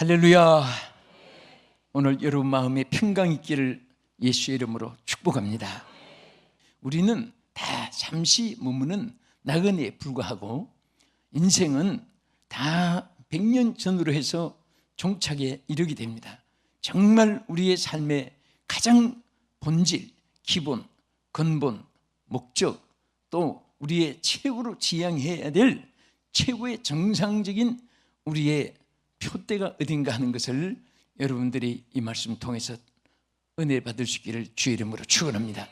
할렐루야. 오늘 여러분 마음에 평강 있기를 예수의 이름으로 축복합니다. 우리는 다 잠시 머무는 나그네에 불과하고 인생은 다 100년 전으로 해서 종착에 이르게 됩니다. 정말 우리의 삶의 가장 본질, 기본, 근본, 목적, 또 우리의 최고로 지향해야 될 최고의 정상적인 우리의 표대가 어딘가 하는 것을 여러분들이 이 말씀 통해서 은혜 받을 수 있기를 주의 이름으로 축원합니다.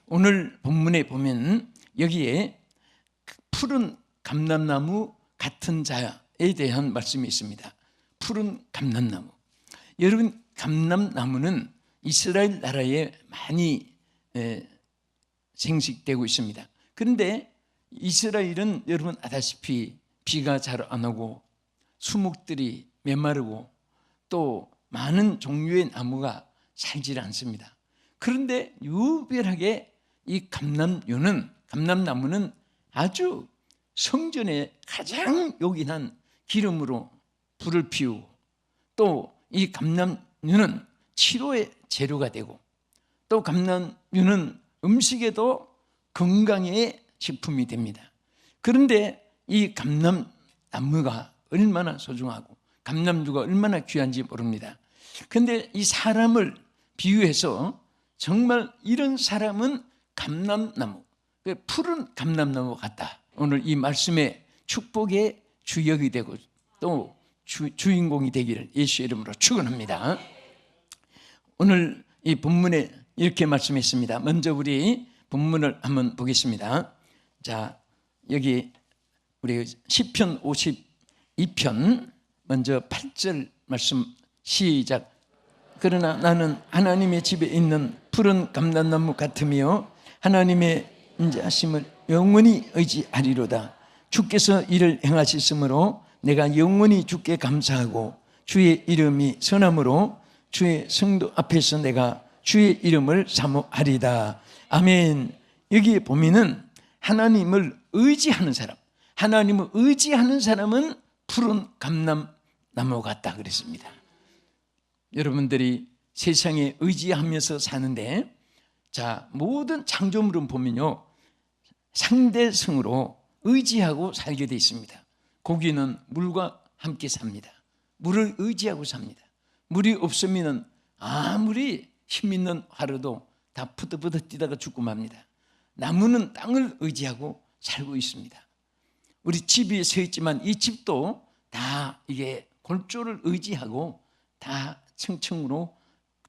오늘 본문에 보면 여기에 푸른 감람나무 같은 자에 대한 말씀이 있습니다. 푸른 감람나무. 여러분, 감람나무는 이스라엘 나라에 많이 생식되고 있습니다. 그런데 이스라엘은 여러분 아다시피 비가 잘 안 오고 수목들이 메마르고 또 많은 종류의 나무가 살지 않습니다. 그런데 유별하게 이 감람나무는 아주 성전에 가장 요긴한 기름으로 불을 피우고 또 이 감람류는 치료의 재료가 되고 또 감람류는 음식에도 건강의 식품이 됩니다. 그런데 이 감람나무가 얼마나 소중하고 감람류가 얼마나 귀한지 모릅니다. 그런데 이 사람을 비유해서 정말 이런 사람은 감람나무, 푸른 감람나무 같다. 오늘 이 말씀의 축복의 주역이 되고 또 주인공이 되기를 예수의 이름으로 축원합니다. 오늘 이 본문에 이렇게 말씀했습니다. 먼저 우리 본문을 한번 보겠습니다. 자, 여기 우리 시편 52편 먼저 8절 말씀 시작. 그러나 나는 하나님의 집에 있는 푸른 감람나무 같으며 하나님의 인자하심을 영원히 의지하리로다. 주께서 이를 행하셨으므로 내가 영원히 주께 감사하고 주의 이름이 선함으로 주의 성도 앞에서 내가 주의 이름을 사모하리다. 아멘. 여기 보면은 하나님을 의지하는 사람, 하나님을 의지하는 사람은 푸른 감람나무 같다 그랬습니다. 여러분들이 세상에 의지하면서 사는데, 자, 모든 창조물은 보면요 상대성으로 의지하고 살게 되어 있습니다. 고기는 물과 함께 삽니다. 물을 의지하고 삽니다. 물이 없으면 아무리 힘 있는 화로도 다 푸드푸드 뛰다가 죽고 맙니다. 나무는 땅을 의지하고 살고 있습니다. 우리 집이 서 있지만 이 집도 다 이게 골조를 의지하고 다 층층으로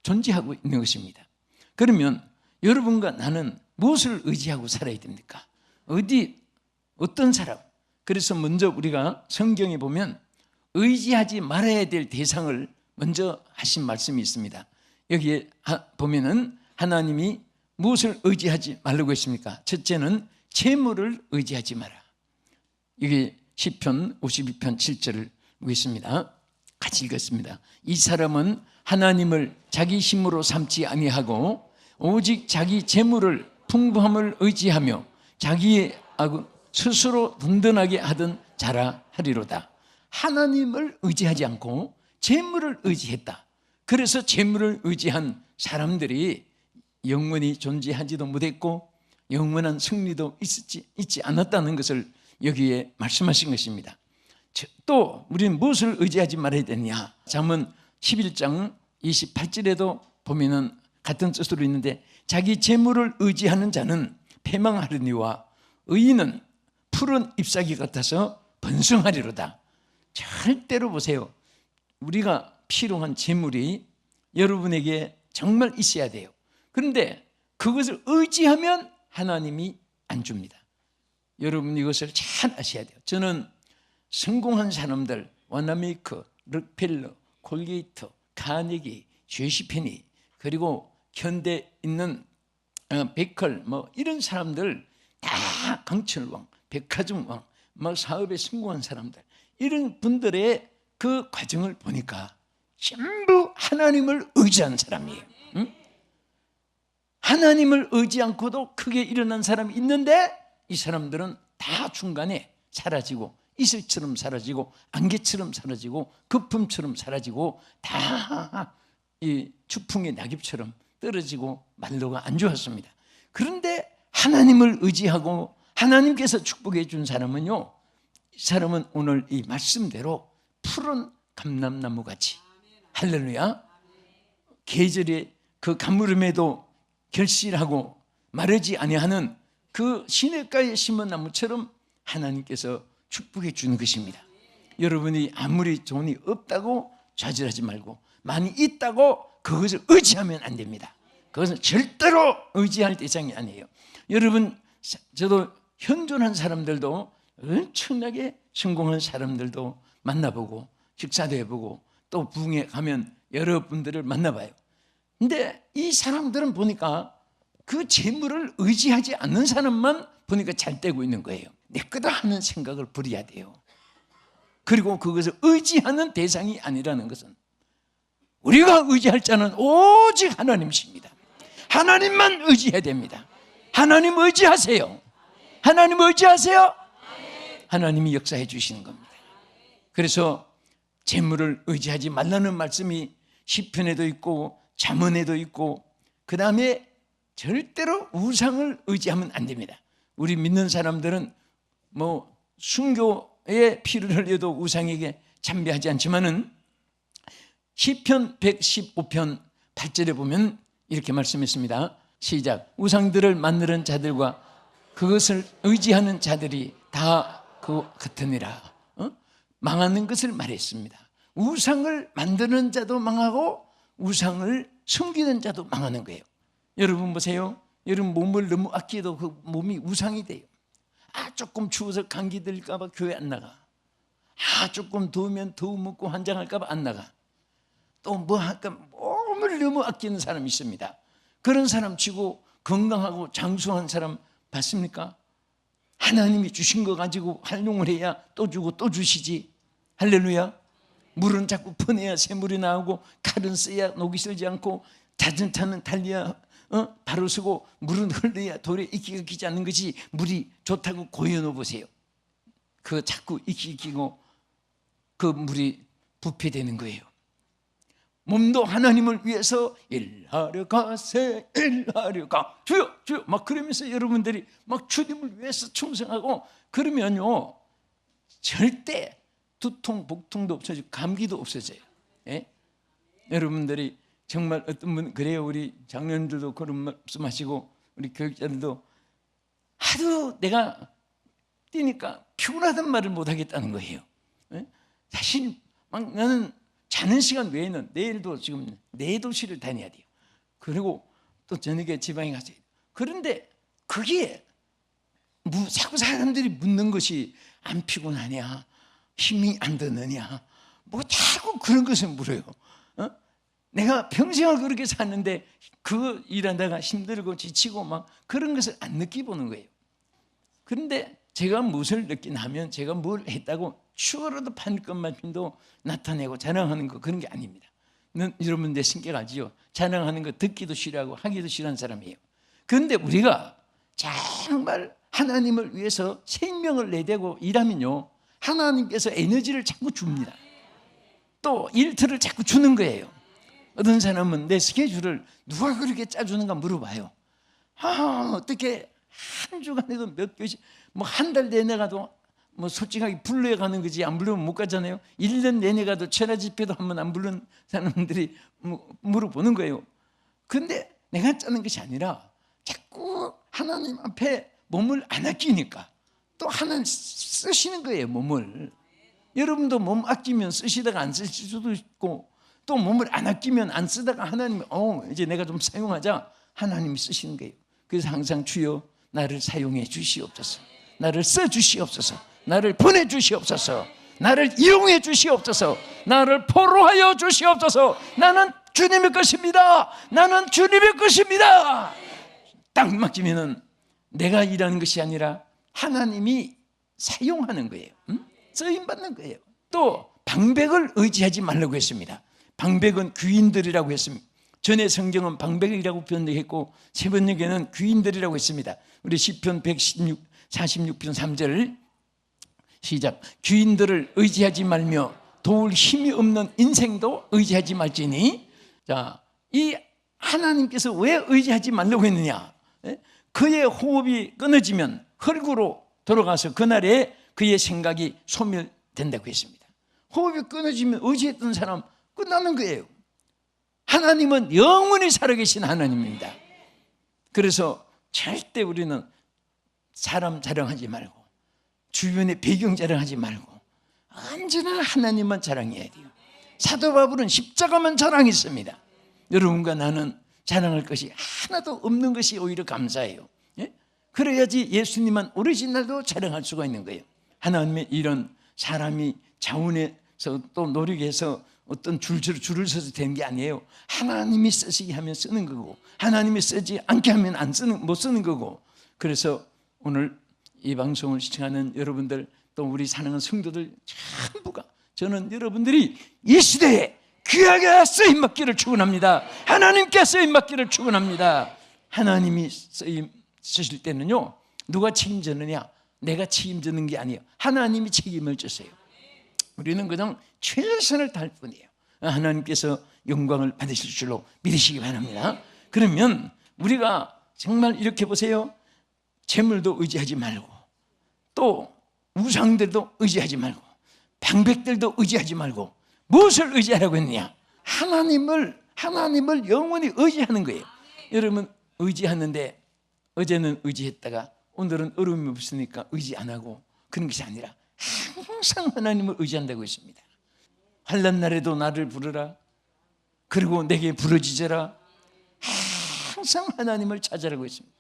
존재하고 있는 것입니다. 그러면 여러분과 나는 무엇을 의지하고 살아야 됩니까? 어떤 사람? 그래서 먼저 우리가 성경에 보면 의지하지 말아야 될 대상을 먼저 하신 말씀이 있습니다. 여기에 보면은 하나님이 무엇을 의지하지 말라고 했습니까? 첫째는 재물을 의지하지 마라. 여기 시편 52편 7절을 보겠습니다. 같이 읽겠습니다. 이 사람은 하나님을 자기 힘으로 삼지 아니하고 오직 자기 재물을 풍부함을 의지하며 자기의 스스로 든든하게 하던 자라 하리로다. 하나님을 의지하지 않고 재물을 의지했다. 그래서 재물을 의지한 사람들이 영원히 존재하지도 못했고 영원한 승리도 있지 않았다는 것을 여기에 말씀하신 것입니다. 또 우리는 무엇을 의지하지 말아야 되느냐? 잠언 11장 28절에도 보면은 같은 뜻으로 있는데 자기 재물을 의지하는 자는 패망하려니와 의인은 푸른 잎사귀 같아서 번성하리로다. 절대로 보세요. 우리가 필요한 재물이 여러분에게 정말 있어야 돼요. 그런데 그것을 의지하면 하나님이 안 줍니다. 여러분 이것을 잘 아셔야 돼요. 저는 성공한 사람들, 와나메이커, 록펠러, 콜게이터, 카네기, 제시페니, 그리고 현대에 있는 베컬 이런 사람들 다 강철왕, 백화점왕, 사업에 성공한 사람들, 이런 분들의 그 과정을 보니까 전부 하나님을 의지한 사람이에요. 응? 하나님을 의지 않고도 크게 일어난 사람이 있는데 이 사람들은 다 중간에 사라지고 이슬처럼 사라지고 안개처럼 사라지고 거품처럼 사라지고 다 이 추풍의 낙엽처럼 떨어지고 말로가 안 좋았습니다. 그런데 하나님을 의지하고 하나님께서 축복해 준 사람은요, 이 사람은 오늘 이 말씀대로 푸른 감람나무 같이, 할렐루야, 계절의 그 가물음에도 결실하고 마르지 아니하는 그 시냇가에 심은 나무처럼 하나님께서 축복해 주는 것입니다. 여러분이 아무리 돈이 없다고 좌절하지 말고, 많이 있다고 그것을 의지하면 안 됩니다. 그것은 절대로 의지할 대상이 아니에요. 여러분, 저도 현존한 사람들도, 엄청나게 성공한 사람들도 만나보고 식사도 해보고 또 부흥회 가면 여러분들을 만나봐요. 근데 이 사람들은 보니까 그 재물을 의지하지 않는 사람만 보니까 잘 되고 있는 거예요. 내 거다 하는 생각을 버려야 돼요. 그리고 그것을 의지하는 대상이 아니라는 것은, 우리가 의지할 자는 오직 하나님이십니다. 하나님만 의지해야 됩니다. 하나님 의지하세요. 하나님 의지하세요. 하나님이 역사해 주시는 겁니다. 그래서 재물을 의지하지 말라는 말씀이 시편에도 있고 잠언에도 있고, 그 다음에 절대로 우상을 의지하면 안 됩니다. 우리 믿는 사람들은 뭐 순교에 피를 흘려도 우상에게 참배하지 않지만은 시편 115편 8절에 보면 이렇게 말씀했습니다. 시작. 우상들을 만드는 자들과 그것을 의지하는 자들이 다 그 같으니라. 망하는 것을 말했습니다. 우상을 만드는 자도 망하고 우상을 숨기는 자도 망하는 거예요. 여러분 보세요. 여러분 몸을 너무 아껴도 그 몸이 우상이 돼요. 조금 추워서 감기 들까 봐 교회 안 나가. 조금 더우면 더워 먹고 환장할까 봐 안 나가. 또 뭐 할까, 몸을 너무 아끼는 사람이 있습니다. 그런 사람 치고 건강하고 장수한 사람 봤습니까? 하나님이 주신 거 가지고 활용을 해야 또 주고 또 주시지. 할렐루야. 물은 자꾸 퍼내야 새물이 나오고, 칼은 써야 녹이 슬지 않고, 자전차는 달려야 바로 서고, 물은 흘러야 돌에 이끼가 끼지 않는 것이 물이 좋다고 고여놓어 보세요. 그 자꾸 이끼 끼고 그 물이 부패되는 거예요. 몸도 하나님을 위해서 일하려 가세, 일하려 가, 주여 주여 막 그러면서 여러분들이 막 주님을 위해서 충성하고 그러면요, 절대 두통 복통도 없어지고 감기도 없어져요. 예? 여러분들이 정말 어떤 분 그래요. 우리 장로님들도 그런 말씀하시고 우리 교육자들도 하도 내가 뛰니까 피곤하단 말을 못하겠다는 거예요. 예? 사실 막 나는 자는 시간 외에는 내일도 지금 4도시를 다녀야 돼요. 그리고 또 저녁에 지방에 가서. 그런데 그게 자꾸 사람들이 묻는 것이 안 피곤하냐, 힘이 안 드느냐, 뭐 자꾸 그런 것을 물어요. 내가 평생을 그렇게 샀는데 그 일하다가 힘들고 지치고 막 그런 것을 안 느끼보는 거예요. 그런데 제가 무엇을 느끼나 하면 제가 뭘 했다고 추워라도 판것만도 나타내고 자랑하는 거, 그런 게 아닙니다. 여러분 내 성격 알지요? 자랑하는 거 듣기도 싫어하고 하기도 싫어하는 사람이에요. 그런데 우리가 정말 하나님을 위해서 생명을 내대고 일하면요, 하나님께서 에너지를 자꾸 줍니다. 또 일터를 자꾸 주는 거예요. 어떤 사람은 내 스케줄을 누가 그렇게 짜주는가 물어봐요. 어떻게 한 주간에도 몇 교씩, 뭐 한 달 내내 가도 뭐 솔직하게 불러야 가는 거지, 안 부르면 못 가잖아요. 1년 내내 가도 천하 집회도 한 번 안 부른 사람들이 물어보는 거예요. 근데 내가 짜는 것이 아니라 자꾸 하나님 앞에 몸을 안 아끼니까 또 하나님 쓰시는 거예요, 몸을. 여러분도 몸 아끼면 쓰시다가 안 쓰실 수도 있고, 또 몸을 안 아끼면 안 쓰다가 하나님이 이제 내가 좀 사용하자, 하나님이 쓰시는 거예요. 그래서 항상 주여 나를 사용해 주시옵소서, 나를 써 주시옵소서, 나를 보내 주시옵소서, 나를 이용해 주시옵소서, 나를 포로하여 주시옵소서. 나는 주님의 것입니다. 나는 주님의 것입니다. 딱 맞으면은 내가 일하는 것이 아니라 하나님이 사용하는 거예요. 쓰임 받는 거예요. 또 방백을 의지하지 말라고 했습니다. 방백은 귀인들이라고 했습니다. 전에 성경은 방백이라고 표현했고 새번역에는 귀인들이라고 했습니다. 우리 시편 146편 3절, 시작. 귀인들을 의지하지 말며 도울 힘이 없는 인생도 의지하지 말지니. 자, 이 하나님께서 왜 의지하지 말라고 했느냐? 그의 호흡이 끊어지면 흙으로 돌아가서 그날에 그의 생각이 소멸된다고 했습니다. 호흡이 끊어지면 의지했던 사람 끝나는 거예요. 하나님은 영원히 살아계신 하나님입니다. 그래서 절대 우리는 사람 자랑하지 말고 주변의 배경 자랑하지 말고 언제나 하나님만 자랑해야 돼요. 사도 바울은 십자가만 자랑했습니다. 여러분과 나는 자랑할 것이 하나도 없는 것이 오히려 감사해요. 예? 그래야지 예수님만 오리지널도 자랑할 수가 있는 거예요. 하나님의 이런 사람이 자원해서 또 노력해서 어떤 줄을 서서 되는 게 아니에요. 하나님이 쓰시게 하면 쓰는 거고 하나님이 쓰지 않게 하면 못 쓰는 거고. 그래서 오늘 이 방송을 시청하는 여러분들 또 우리 사랑하는 성도들 전부가 저는 여러분들이 이 시대에 귀하게 쓰임받기를 축원합니다. 하나님께 쓰임받기를 축원합니다. 하나님이 쓰실 때는요 누가 책임졌느냐? 내가 책임지는 게 아니에요. 하나님이 책임을 졌어요. 우리는 그냥 최선을 다할 뿐이에요. 하나님께서 영광을 받으실 줄로 믿으시기 바랍니다. 그러면 우리가 정말 이렇게 보세요. 재물도 의지하지 말고 또 우상들도 의지하지 말고 방백들도 의지하지 말고 무엇을 의지하라고 했느냐? 하나님을 영원히 의지하는 거예요. 여러분 의지하는데 어제는 의지했다가 오늘은 어려움이 없으니까 의지 안 하고 그런 것이 아니라 항상 하나님을 의지한다고 했습니다. 환난 날에도 나를 부르라. 그리고 내게 부르짖으라. 항상 하나님을 찾으라고 했습니다.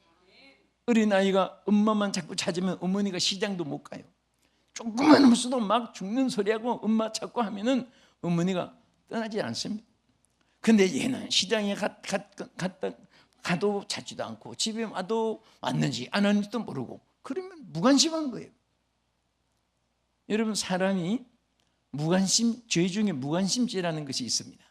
어린아이가 엄마만 자꾸 찾으면 어머니가 시장도 못 가요. 조금만 웃어도 막 죽는 소리하고 엄마 찾고 하면은 어머니가 떠나지 않습니다. 근데 얘는 시장에 가도 찾지도 않고 집에 와도 왔는지 안 왔는지도 모르고 그러면 무관심한 거예요. 여러분 사람이 무관심, 죄 중에 무관심죄라는 것이 있습니다.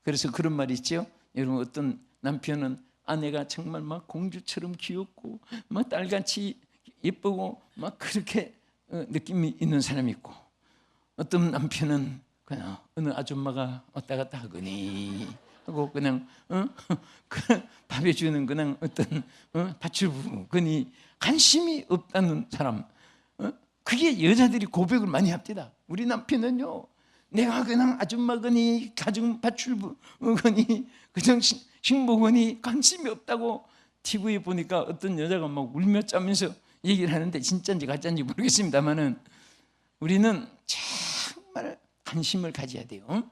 그래서 그런 말이 있죠. 여러분 어떤 남편은 아내가 정말 막 공주처럼 귀엽고 막 딸같이 예쁘고 막 그렇게 느낌이 있는 사람이 있고 어떤 남편은 그냥 어느 아줌마가 왔다 갔다 하거니 하고 그냥 밥 해주는 그냥 어떤 밭주부거니 관심이 없다는 사람. 그게 여자들이 고백을 많이 합니다. 우리 남편은요 내가 그냥 아줌마거니 가정 밭주부거니 그냥 식모거니 관심이 없다고. TV에 보니까 어떤 여자가 막 울며 짜면서 얘기를 하는데 진짜인지 가짜인지 모르겠습니다만은 우리는 정말 관심을 가져야 돼요.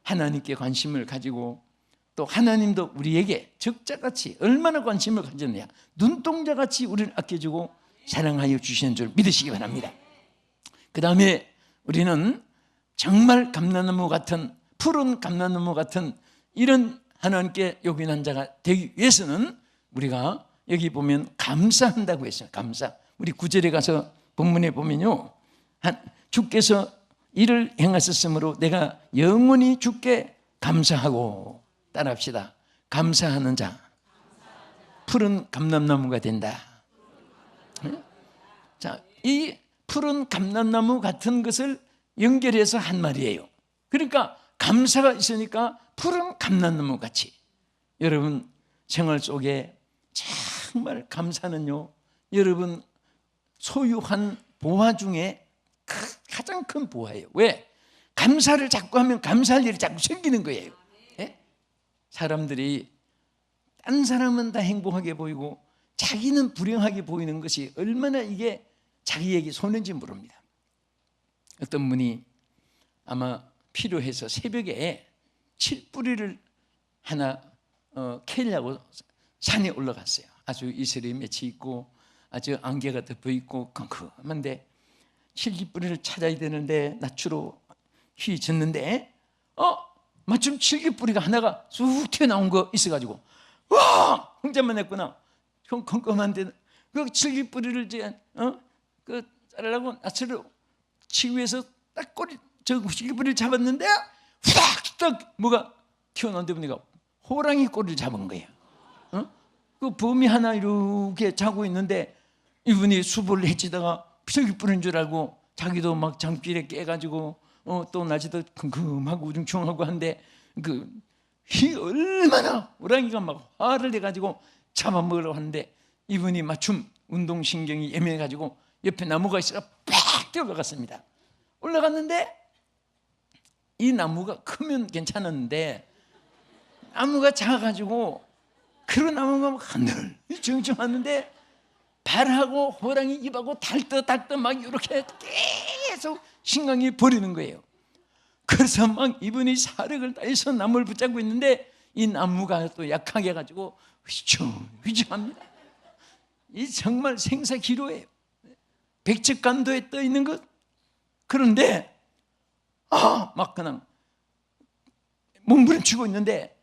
하나님께 관심을 가지고 또 하나님도 우리에게 적자같이 얼마나 관심을 가졌느냐. 눈동자같이 우리를 아껴주고 사랑하여 주시는 줄 믿으시기 바랍니다. 그 다음에 우리는 정말 감람나무 같은 푸른 감람나무 같은 이런 하나님께 요긴한 자가 되기 위해서는 우리가 여기 보면 감사한다고 했어요. 감사. 우리 9절에 가서 본문에 보면요 주께서 이를 행하셨으므로 내가 영원히 주께 감사하고 따라합시다. 감사하는 자 푸른 감람나무가 된다. 자, 이 푸른 감람나무 같은 것을 연결해서 한 말이에요. 그러니까 감사가 있으니까 푸른 감람나무 같이 여러분 생활 속에 정말 감사는요 여러분 소유한 보화 중에 가장 큰 보화예요. 왜? 감사를 자꾸 하면 감사할 일이 자꾸 생기는 거예요. 예? 사람들이 딴 사람은 다 행복하게 보이고 자기는 불행하게 보이는 것이 얼마나 이게 자기에게 손해인지 모릅니다. 어떤 분이 아마 필요해서 새벽에 칠뿌리를 하나 캐려고 산에 올라갔어요. 아주 이슬이 맺혀 있고 아주 안개가 덮여 있고 컴컴한데 칠기뿌리를 찾아야 되는데 낮추로 휘졌는데 마침 칠기뿌리가 하나가 쑥 튀어나온 거 있어가지고 와! 혼자만 했구나. 컴컴한데 그 칠기뿌리를 이제 그 자르려고 낯으로 치위에서 딱 꼬리 저 칠기뿌리를 잡았는데 딱 뭐가 튀어나온 데 보니까 호랑이 꼬리를 잡은 거예요. 그 범이 하나 이렇게 자고 있는데 이분이 수보를 해치다가 저기 뿌린 줄 알고 자기도 막 장길에 깨가지고 또 낮에도 킁킁하고 우중충하고 한데 얼마나 호랑이가 막 화를 내가지고 잡아먹으려고 하는데 이분이 마침 운동신경이 예민해가지고 옆에 나무가 있어서 팍 뛰어 올라갔습니다. 올라갔는데 이 나무가 크면 괜찮았는데 나무가 작아가지고 그런 나무가 막 하늘 정정하는데 발하고 호랑이 입하고 달떠 막 이렇게 계속 신경이 버리는 거예요. 그래서 막 이분이 사력을 다해서 나무를 붙잡고 있는데 이 나무가 또 약하게 해가지고 휘청휘청합니다. 이 정말 생사기로예요. 백척간도에 떠 있는 것. 그런데 막 그냥 몸부림치고 있는데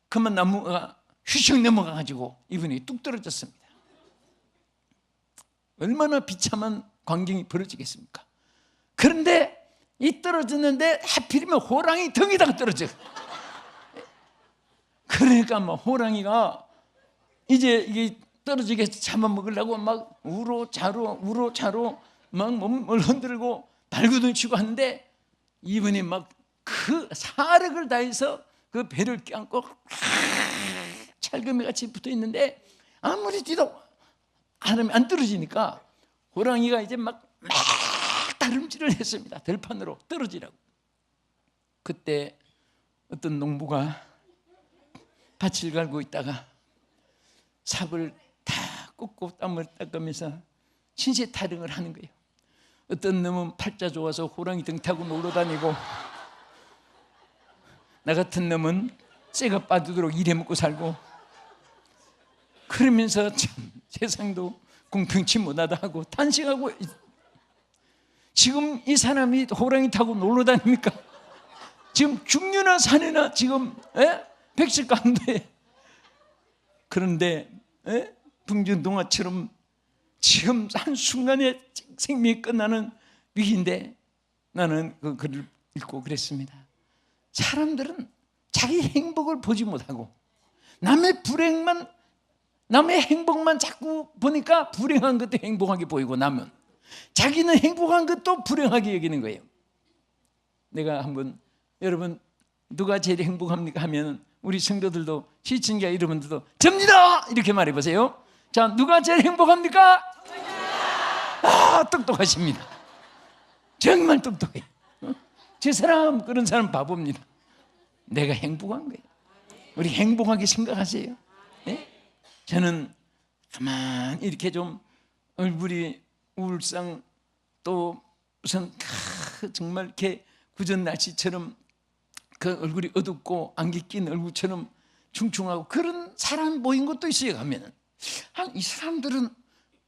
그만 나무가 휘청 넘어가가지고 이분이 뚝 떨어졌습니다. 얼마나 비참한 광경이 벌어지겠습니까? 그런데 이 떨어졌는데 하필이면 호랑이 등에다가 떨어져. 그러니까 막 호랑이가 이제 이게 떨어지게 잡아먹으려고 막 우로차로 막 몸을 흔들고 발구둥이 치고 하는데 이분이 막 그 사력을 다해서 그 배를 껴안고 찰금이 같이 붙어 있는데 아무리 뛰도 사람이 안 떨어지니까 호랑이가 이제 막 다름질을 했습니다. 들판으로 떨어지라고. 그때 어떤 농부가 밭을 갈고 있다가 삽을 다 꽂고 땀을 닦으면서 신세 타령을 하는 거예요. 어떤 놈은 팔자 좋아서 호랑이 등 타고 놀러 다니고 나 같은 놈은 쇠가 빠지도록 일해 먹고 살고 그러면서 참 세상도 공평치 못하다 하고 탄식하고 지금 이 사람이 호랑이 타고 놀러 다닙니까? 지금 중류나 산이나 지금 백색강도에 그런데 풍전동화처럼 지금 한순간에 생명이 끝나는 위기인데 나는 그 글을 읽고 그랬습니다. 사람들은 자기 행복을 보지 못하고 남의 행복만 자꾸 보니까 불행한 것도 행복하게 보이고 나면 자기는 행복한 것도 불행하게 여기는 거예요. 내가 한번 여러분 누가 제일 행복합니까 하면 우리 성도들도 시청자 여러분들도 접니다 이렇게 말해보세요. 자, 누가 제일 행복합니까? 똑똑하십니다. 정말 똑똑해. 저 사람 그런 사람 바보입니다. 내가 행복한 거예요. 우리 행복하게 생각하세요. 네? 저는 가만히 이렇게 좀 얼굴이 우울상 또 우선 정말 이렇게 구전 날씨처럼 그 얼굴이 어둡고 안개 낀 얼굴처럼 충충하고 그런 사람 모인 것도 있어요. 가면은 이 사람들은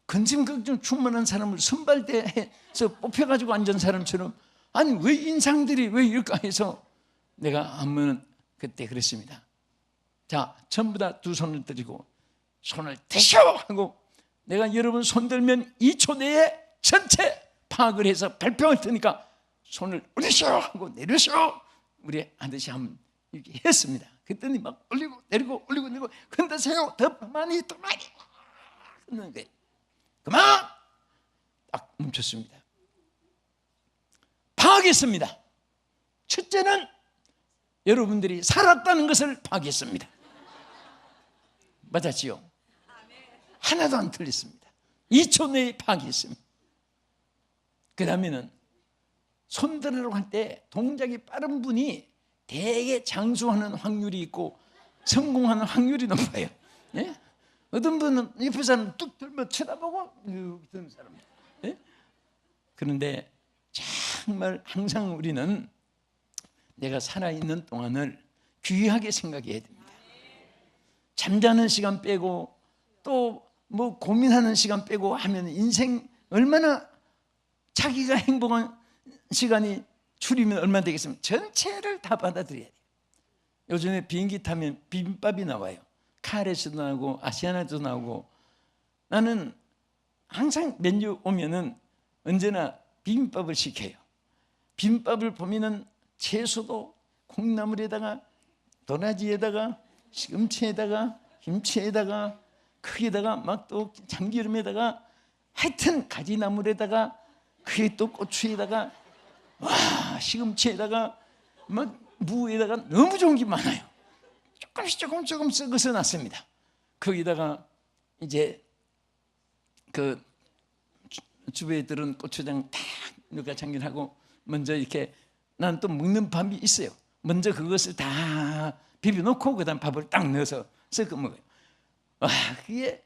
근심걱정 충만한 사람을 선발대에서 뽑혀가지고 앉은 사람처럼 아니 왜 인상들이 왜 이럴까 해서 내가 한번 그때 그랬습니다. 자, 전부 다 두 손을 들이고 손을 대셔 하고 내가 여러분 손 들면 2초 내에 전체 파악을 해서 발표할 테니까 손을 올리셔 하고 내리셔 우리 하듯이 한번 이렇게 했습니다. 그랬더니 막 올리고 내리고 올리고 내리고 흔드세요. 더 많이 흔드는 거예요. 그만 딱 멈췄습니다. 파악했습니다. 첫째는 여러분들이 살았다는 것을 파악했습니다. 맞았지요? 하나도 안 틀렸습니다. 2초 내에 파악했습니다. 그 다음에는 손들으려고 할 때 동작이 빠른 분이 되게 장수하는 확률이 있고 성공하는 확률이 높아요. 예? 어떤 분은 옆에 사람 뚝 들면 쳐다보고 이렇게 드는 사람. 예? 그런데 정말 항상 우리는 내가 살아있는 동안을 귀하게 생각해야 됩니다. 잠자는 시간 빼고 또 뭐 고민하는 시간 빼고 하면 인생 얼마나 자기가 행복한 시간이 줄이면 얼마나 되겠습니까? 전체를 다 받아들여야 돼요. 요즘에 비행기 타면 비빔밥이 나와요. 카레스도 나오고 아시아나도 나오고 나는 항상 메뉴 오면은 언제나 비빔밥을 시켜요. 비빔밥을 보면은 채소도 콩나물에다가 도라지에다가 시금치에다가 김치에다가 크게다가 막 또 참기름에다가 하여튼 가지나물에다가 그게 또 고추에다가 와 시금치에다가 뭐 무에다가 너무 좋은 게 많아요. 조금 썩어서 놨습니다. 거기다가 이제 그 주부애들은 고추장 딱 누가 참기하고 먼저 이렇게 나는 또 먹는 밥이 있어요. 먼저 그것을 다 비벼놓고 그다음 밥을 딱 넣어서 섞어 먹어요. 와 그게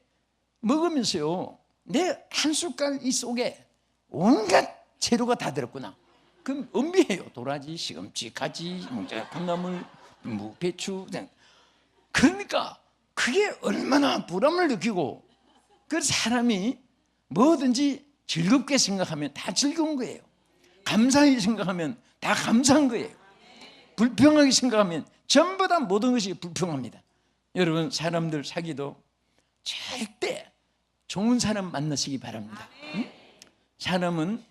먹으면서요 내 한 숟갈 이 속에 온갖 재료가 다 들었구나. 그럼 음미해요. 도라지, 시금치, 가지, 콩나물, 무, 배추. 그러니까 그게 얼마나 보람을 느끼고 그 사람이 뭐든지 즐겁게 생각하면 다 즐거운 거예요. 감사히 생각하면 다 감사한 거예요. 불평하게 생각하면 전부 다 모든 것이 불평합니다. 여러분 사람들 사귀도 절대 좋은 사람 만나시기 바랍니다. 응? 사람은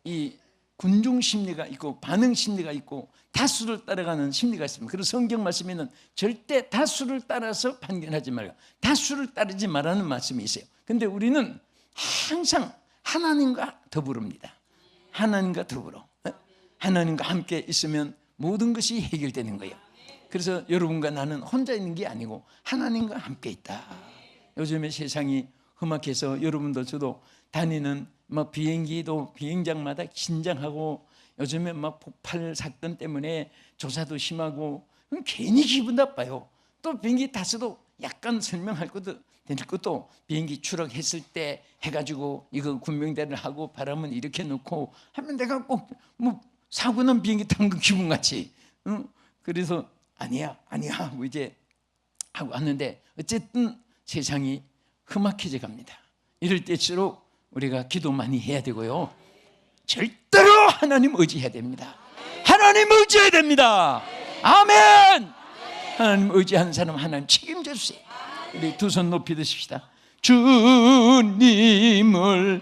이 군중 심리가 있고 반응 심리가 있고 다수를 따라가는 심리가 있습니다. 그래서 성경 말씀에는 절대 다수를 따라서 판단하지 말라, 다수를 따르지 말라는 말씀이 있어요. 근데 우리는 항상 하나님과 더불어입니다. 하나님과 더불어, 하나님과 함께 있으면 모든 것이 해결되는 거예요. 그래서 여러분과 나는 혼자 있는 게 아니고 하나님과 함께 있다. 요즘에 세상이 험악해서 여러분들 저도 다니는 막 비행기도 비행장마다 긴장하고 요즘에 막 폭발 사건 때문에 조사도 심하고 괜히 기분 나빠요. 또 비행기 탔어도 약간 설명할 것도 될 것도 비행기 추락했을 때 해가지고 이거 군명대를 하고 바람은 이렇게 놓고 하면 내가 꼭 뭐 사고 난 비행기 탄 거 기분 같이. 그래서 아니야 뭐 이제 하고 왔는데 어쨌든 세상이 험악해져 갑니다. 이럴 때일수록 우리가 기도 많이 해야 되고요. 절대로 하나님 의지해야 됩니다. 하나님 의지해야 됩니다. 아멘. 하나님 의지하는 사람 하나님 책임져 주세요. 우리 두 손 높이 드십시다. 주님을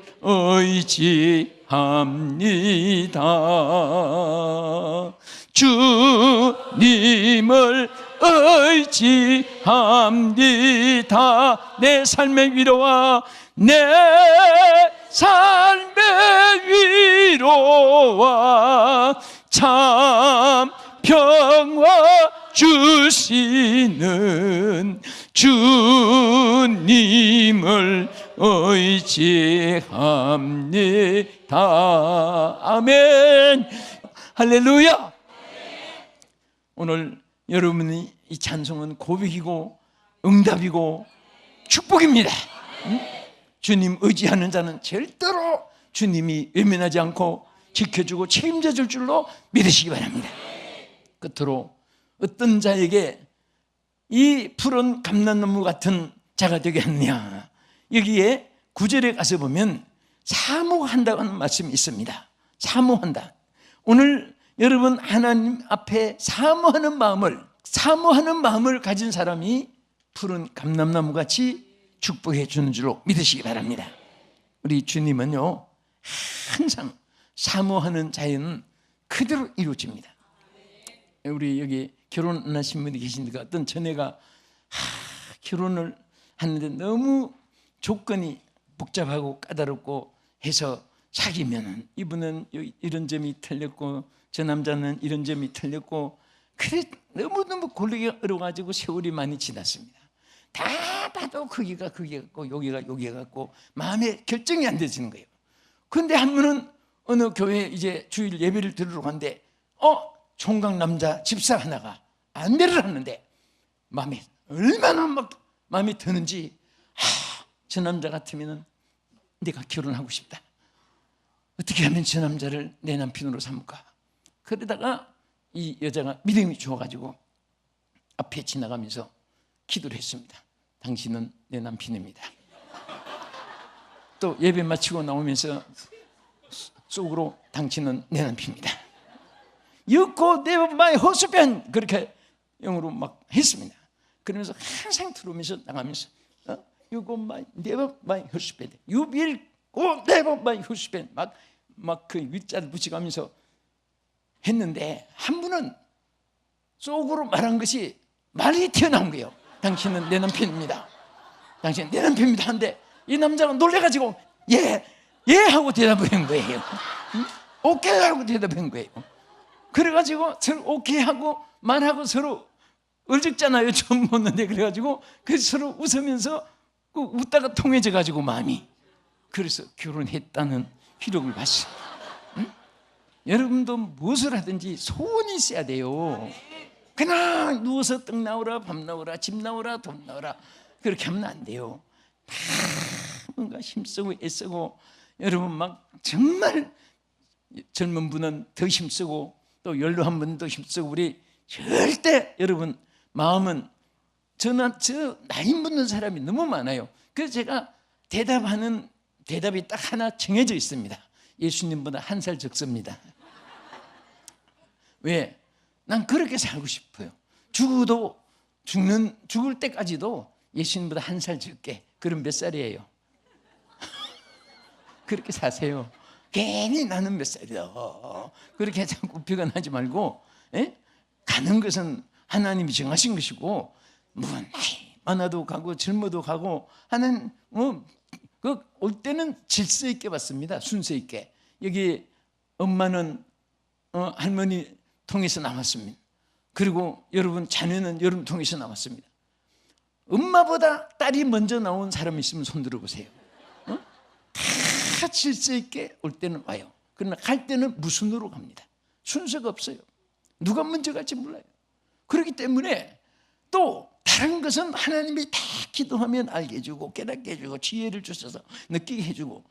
의지합니다. 주님을 의지합니다. 내 삶의 위로와 내 삶의 위로와 참 평화 주시는 주님을 의지합니다. 아멘. 할렐루야. 오늘 여러분이 이 찬송은 고백이고 응답이고 축복입니다. 주님 의지하는 자는 절대로 주님이 외면하지 않고 지켜주고 책임져 줄 줄로 믿으시기 바랍니다. 끝으로 어떤 자에게 이 푸른 감람나무 같은 자가 되게 하느냐, 여기에 9절에 가서 보면 사모한다는 말씀이 있습니다. 사모한다. 오늘 여러분 하나님 앞에 사모하는 마음을 가진 사람이 푸른 감람나무 같이 축복해 주는 줄로 믿으시기 바랍니다. 우리 주님은요 항상 사모하는 자에는 그대로 이루어집니다. 우리 여기 결혼 안 하신 분이 계신데 어떤 전애가 결혼을 하는데 너무 조건이 복잡하고 까다롭고 해서 사귀면 이분은 이런 점이 틀렸고 저 남자는 이런 점이 틀렸고 그래 너무너무 고르기가 어려워가지고 세월이 많이 지났습니다. 다 봐도 거기가 같고 여기가 같고 마음에 결정이 안 되시는 거예요. 그런데 한 분은 어느 교회에 이제 주일 예배를 들으러 갔는데 총각 남자 집사 하나가 안배를 하는데 마음에 얼마나 막 마음에 드는지 저 남자 같으면 내가 결혼하고 싶다. 어떻게 하면 저 남자를 내 남편으로 삼을까? 그러다가 이 여자가 믿음이 좋아가지고 앞에 지나가면서 기도를 했습니다. 당신은 내 남편입니다. 또 예배 마치고 나오면서 속으로 당신은 내 남편입니다. You go never my husband. 그렇게 영어로 막 했습니다. 그러면서 항상 들어오면서 나가면서 You go never my husband. You will go never my husband. 막 그 윗자를 붙여가면서 했는데 한 분은 속으로 말한 것이 말이 튀어나온 거예요. 당신은 내 남편입니다. 당신은 내 남편입니다. 한데 이 남자가 놀래가지고 예, 예 하고 대답한 거예요. 오케이 하고 대답한 거예요. 그래가지고 서로 오케이 하고 말하고 서로 얼죽잖아요. 처음 보는데. 그래가지고 서로 웃으면서 웃다가 통해져가지고 마음이, 그래서 결혼했다는 기록을 봤어요. 응? 여러분도 무엇을 하든지 소원이 있어야 돼요. 그냥 누워서 떡 나오라, 밥 나오라, 집 나오라, 돈 나오라, 그렇게 하면 안 돼요. 다 뭔가 힘쓰고 애쓰고, 여러분 막 정말 젊은 분은 더 힘쓰고 또 연로한 분은 더 힘쓰고, 우리 절대 여러분 마음은, 저 나이 묻는 사람이 너무 많아요. 그래서 제가 대답하는 대답이 딱 하나 정해져 있습니다. 예수님보다 1살 적습니다. 왜? 난 그렇게 살고 싶어요. 죽을 때까지도 예수님보다 1살 적게. 그럼 몇 살이에요? 그렇게 사세요. 괜히 나는 몇 살이다 그렇게 자꾸 비관하지 말고, 가는 것은 하나님이 정하신 것이고, 뭐 나이 많아도 가고 젊어도 가고 하는, 올 때는 질서 있게 받습니다. 순서 있게. 여기 엄마는 할머니 통해서 나왔습니다. 그리고 여러분 자녀는 여러분 통해서 나왔습니다. 엄마보다 딸이 먼저 나온 사람 있으면 손 들어보세요. 다 질서 있게 올 때는 와요. 그러나 갈 때는 무순으로 갑니다. 순서가 없어요. 누가 먼저 갈지 몰라요. 그렇기 때문에 또 다른 것은 하나님이 다 기도하면 알게 해주고 깨닫게 해주고 지혜를 주셔서 느끼게 해주고,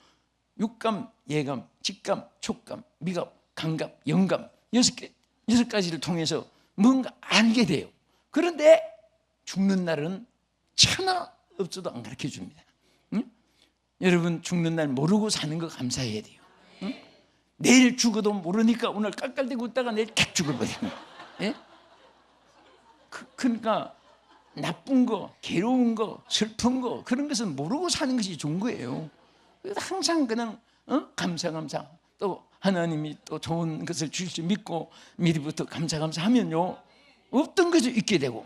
육감, 예감, 직감, 촉감, 미감, 감감, 영감, 6가지를 통해서 뭔가 알게 돼요. 그런데 죽는 날은 천하 없어도 안 가르쳐 줍니다. 응? 여러분 죽는 날 모르고 사는 거 감사해야 돼요. 응? 내일 죽어도 모르니까 오늘 깔깔대고 웃다가 내일 탁 죽어버리는 거예요. 예? 그러니까 나쁜 거, 괴로운 거, 슬픈 거, 그런 것은 모르고 사는 것이 좋은 거예요. 항상 그냥 감사 또 하나님이 또 좋은 것을 주실 줄 믿고 미리부터 감사하면요 없던 것을 잊게 되고,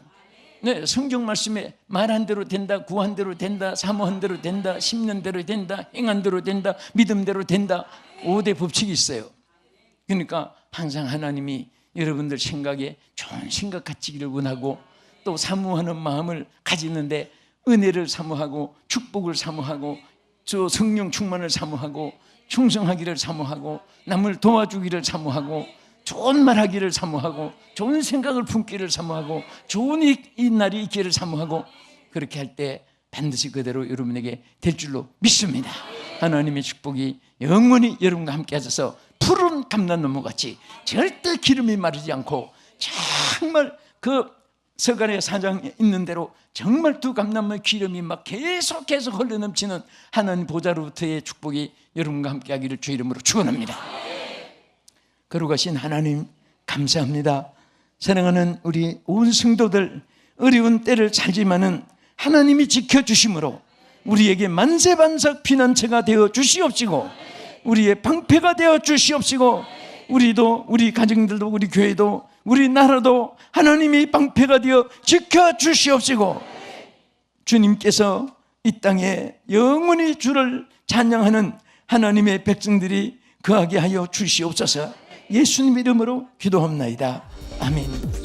네, 성경 말씀에 말한 대로 된다, 구한 대로 된다, 사모한 대로 된다, 심는 대로 된다, 행한 대로 된다, 믿음대로 된다, 5대 법칙이 있어요. 그러니까 항상 하나님이 여러분들 생각에 좋은 생각 갖기를 원하고, 또 사모하는 마음을 가지는데 은혜를 사모하고 축복을 사모하고 저 성령 충만을 사모하고 충성하기를 사모하고 남을 도와주기를 사모하고 좋은 말하기를 사모하고 좋은 생각을 품기를 사모하고 좋은 이 날이 있기를 사모하고, 그렇게 할 때 반드시 그대로 여러분에게 될 줄로 믿습니다. 하나님의 축복이 영원히 여러분과 함께 하셔서 푸른 감람나무같이 절대 기름이 마르지 않고, 정말 그 서간의 사장에 있는 대로 정말 두 감람의 기름이 막 계속 흘러넘치는 하나님 보좌로부터의 축복이 여러분과 함께 하기를 주 이름으로 축원합니다. 거룩하신 하나님 감사합니다. 사랑하는 우리 온 성도들, 어려운 때를 살지만은 하나님이 지켜주심으로 우리에게 만세반석 피난처가 되어 주시옵시고 우리의 방패가 되어 주시옵시고, 우리도, 우리 가정들도, 우리 교회도, 우리 나라도 하나님이 방패가 되어 지켜주시옵시고, 주님께서 이 땅에 영원히 주를 찬양하는 하나님의 백성들이 거하게 하여 주시옵소서. 예수님 이름으로 기도합나이다. 아멘.